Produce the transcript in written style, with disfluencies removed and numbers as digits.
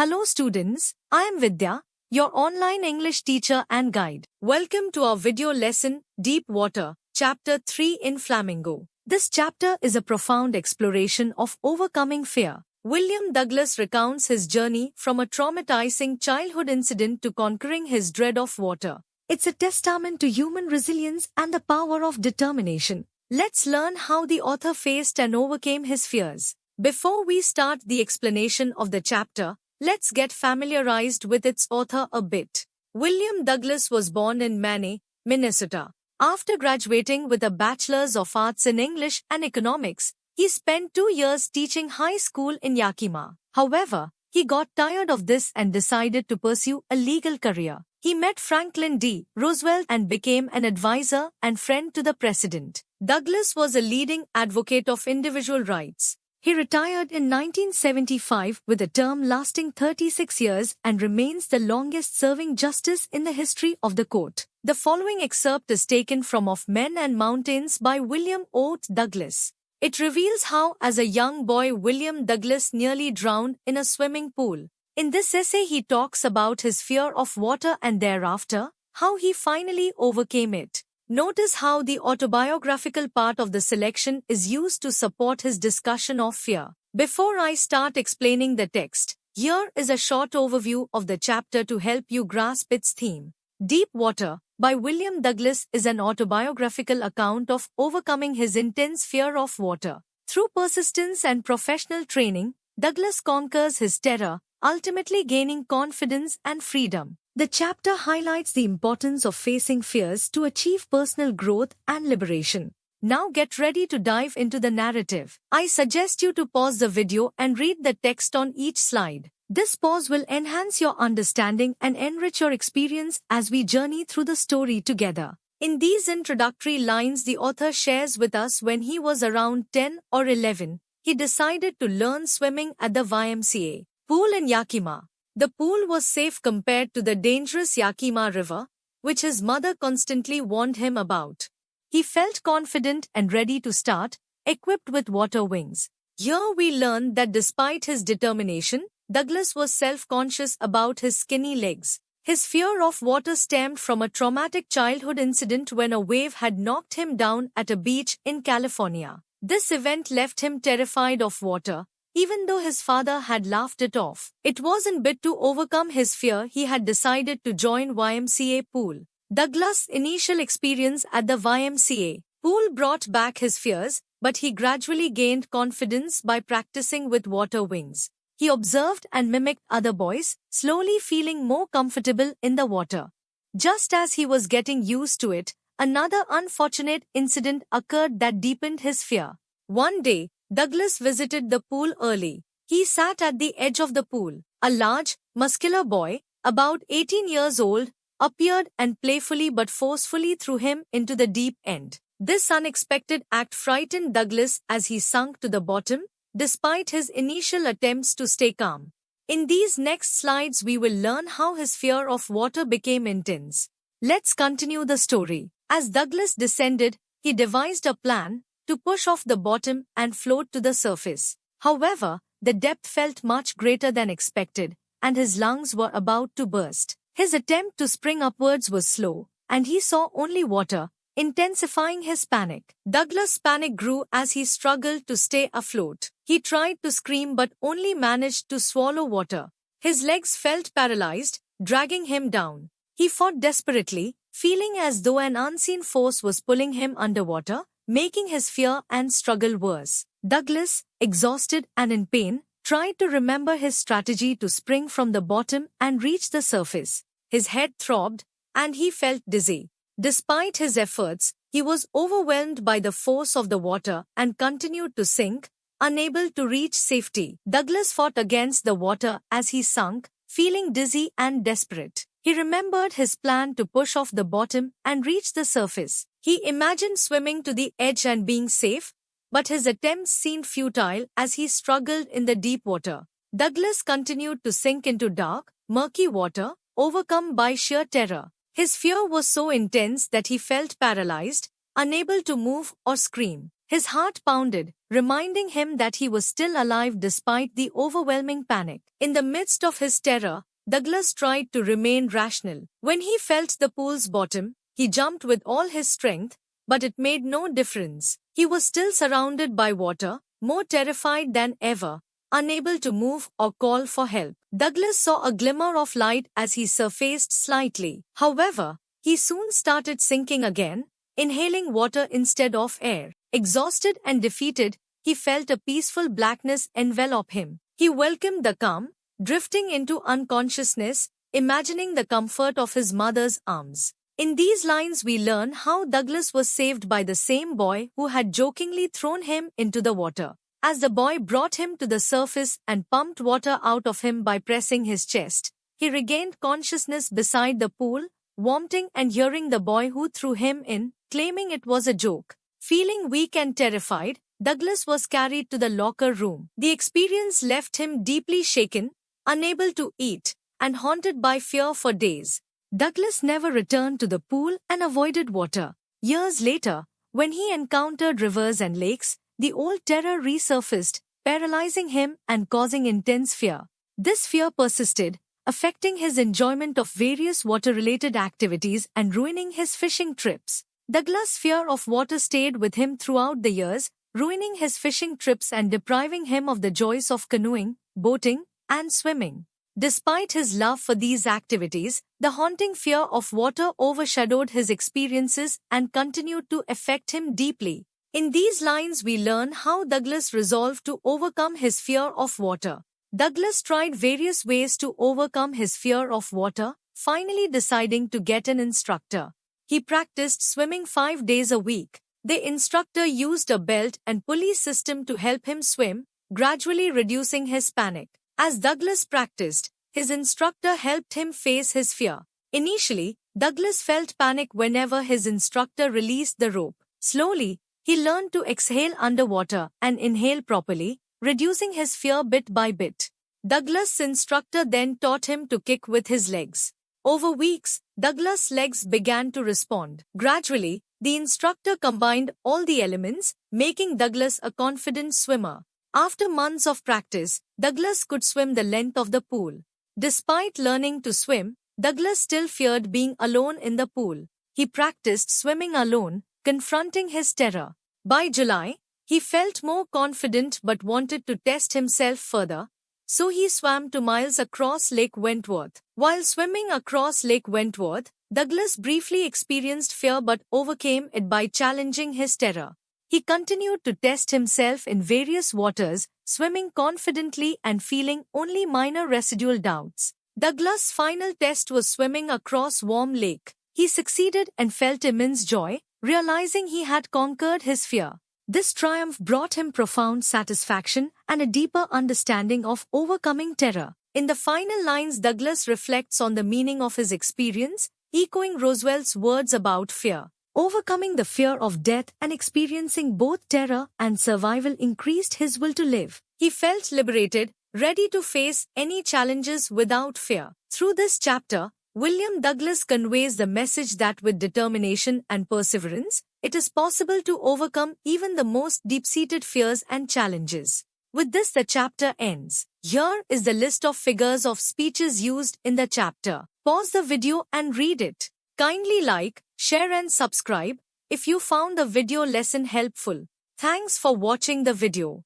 Hello students, I am Vidya, your online English teacher and guide. Welcome to our video lesson, Deep Water, Chapter 3 in Flamingo. This chapter is a profound exploration of overcoming fear. William Douglas recounts his journey from a traumatizing childhood incident to conquering his dread of water. It's a testament to human resilience and the power of determination. Let's learn how the author faced and overcame his fears. Before we start the explanation of the chapter, let's get familiarized with its author a bit. William Douglas was born in Maine, Minnesota. After graduating with a Bachelor's of Arts in English and Economics, he spent 2 years teaching high school in Yakima. However, he got tired of this and decided to pursue a legal career. He met Franklin D. Roosevelt and became an advisor and friend to the president. Douglas was a leading advocate of individual rights. He retired in 1975 with a term lasting 36 years and remains the longest-serving justice in the history of the court. The following excerpt is taken from Of Men and Mountains by William Oates Douglas. It reveals how, as a young boy, William Douglas nearly drowned in a swimming pool. In this essay, he talks about his fear of water and thereafter, how he finally overcame it. Notice how the autobiographical part of the selection is used to support his discussion of fear. Before I start explaining the text, here is a short overview of the chapter to help you grasp its theme. Deep Water, by William Douglas, is an autobiographical account of overcoming his intense fear of water. Through persistence and professional training, Douglas conquers his terror, ultimately gaining confidence and freedom. The chapter highlights the importance of facing fears to achieve personal growth and liberation. Now get ready to dive into the narrative. I suggest you to pause the video and read the text on each slide. This pause will enhance your understanding and enrich your experience as we journey through the story together. In these introductory lines, the author shares with us when he was around 10 or 11, he decided to learn swimming at the YMCA pool in Yakima. The pool was safe compared to the dangerous Yakima River, which his mother constantly warned him about. He felt confident and ready to start, equipped with water wings. Here we learn that despite his determination, Douglas was self-conscious about his skinny legs. His fear of water stemmed from a traumatic childhood incident when a wave had knocked him down at a beach in California. This event left him terrified of water, even though his father had laughed it off. It wasn't bit to overcome his fear he had decided to join YMCA pool. Douglas' initial experience at the YMCA pool brought back his fears, but he gradually gained confidence by practicing with water wings. He observed and mimicked other boys, slowly feeling more comfortable in the water. Just as he was getting used to it, another unfortunate incident occurred that deepened his fear. One day, Douglas visited the pool early. He sat at the edge of the pool. A large, muscular boy, about 18 years old, appeared and playfully but forcefully threw him into the deep end. This unexpected act frightened Douglas as he sunk to the bottom, despite his initial attempts to stay calm. In these next slides, we will learn how his fear of water became intense. Let's continue the story. As Douglas descended, he devised a plan to push off the bottom and float to the surface. However, the depth felt much greater than expected, and his lungs were about to burst. His attempt to spring upwards was slow, and he saw only water, intensifying his panic. Douglas' panic grew as he struggled to stay afloat. He tried to scream but only managed to swallow water. His legs felt paralyzed, dragging him down. He fought desperately, feeling as though an unseen force was pulling him underwater, making his fear and struggle worse. Douglas, exhausted and in pain, tried to remember his strategy to spring from the bottom and reach the surface. His head throbbed, and he felt dizzy. Despite his efforts, he was overwhelmed by the force of the water and continued to sink, unable to reach safety. Douglas fought against the water as he sunk, feeling dizzy and desperate. He remembered his plan to push off the bottom and reach the surface. He imagined swimming to the edge and being safe, but his attempts seemed futile as he struggled in the deep water. Douglas continued to sink into dark, murky water, overcome by sheer terror. His fear was so intense that he felt paralyzed, unable to move or scream. His heart pounded, reminding him that he was still alive despite the overwhelming panic. In the midst of his terror, Douglas tried to remain rational. When he felt the pool's bottom, he jumped with all his strength, but it made no difference. He was still surrounded by water, more terrified than ever, unable to move or call for help. Douglas saw a glimmer of light as he surfaced slightly. However, he soon started sinking again, inhaling water instead of air. Exhausted and defeated, he felt a peaceful blackness envelop him. He welcomed the calm, drifting into unconsciousness, imagining the comfort of his mother's arms. In these lines we learn how Douglas was saved by the same boy who had jokingly thrown him into the water. As the boy brought him to the surface and pumped water out of him by pressing his chest, he regained consciousness beside the pool, vomiting and hearing the boy who threw him in, claiming it was a joke. Feeling weak and terrified, Douglas was carried to the locker room. The experience left him deeply shaken, unable to eat, and haunted by fear for days. Douglas never returned to the pool and avoided water. Years later, when he encountered rivers and lakes, the old terror resurfaced, paralyzing him and causing intense fear. This fear persisted, affecting his enjoyment of various water-related activities and ruining his fishing trips. Douglas' fear of water stayed with him throughout the years, ruining his fishing trips and depriving him of the joys of canoeing, boating, and swimming. Despite his love for these activities, the haunting fear of water overshadowed his experiences and continued to affect him deeply. In these lines we learn how Douglas resolved to overcome his fear of water. Douglas tried various ways to overcome his fear of water, finally deciding to get an instructor. He practiced swimming 5 days a week. The instructor used a belt and pulley system to help him swim, gradually reducing his panic. As Douglas practiced, his instructor helped him face his fear. Initially, Douglas felt panic whenever his instructor released the rope. Slowly, he learned to exhale underwater and inhale properly, reducing his fear bit by bit. Douglas' instructor then taught him to kick with his legs. Over weeks, Douglas' legs began to respond. Gradually, the instructor combined all the elements, making Douglas a confident swimmer. After months of practice, Douglas could swim the length of the pool. Despite learning to swim, Douglas still feared being alone in the pool. He practiced swimming alone, confronting his terror. By July, he felt more confident but wanted to test himself further, so he swam 2 miles across Lake Wentworth. While swimming across Lake Wentworth, Douglas briefly experienced fear but overcame it by challenging his terror. He continued to test himself in various waters, swimming confidently and feeling only minor residual doubts. Douglas' final test was swimming across Warm Lake. He succeeded and felt immense joy, realizing he had conquered his fear. This triumph brought him profound satisfaction and a deeper understanding of overcoming terror. In the final lines, Douglas reflects on the meaning of his experience, echoing Roosevelt's words about fear. Overcoming the fear of death and experiencing both terror and survival increased his will to live. He felt liberated, ready to face any challenges without fear. Through this chapter, William Douglas conveys the message that with determination and perseverance, it is possible to overcome even the most deep-seated fears and challenges. With this, the chapter ends. Here is the list of figures of speeches used in the chapter. Pause the video and read it. Kindly like, share and subscribe if you found the video lesson helpful. Thanks for watching the video.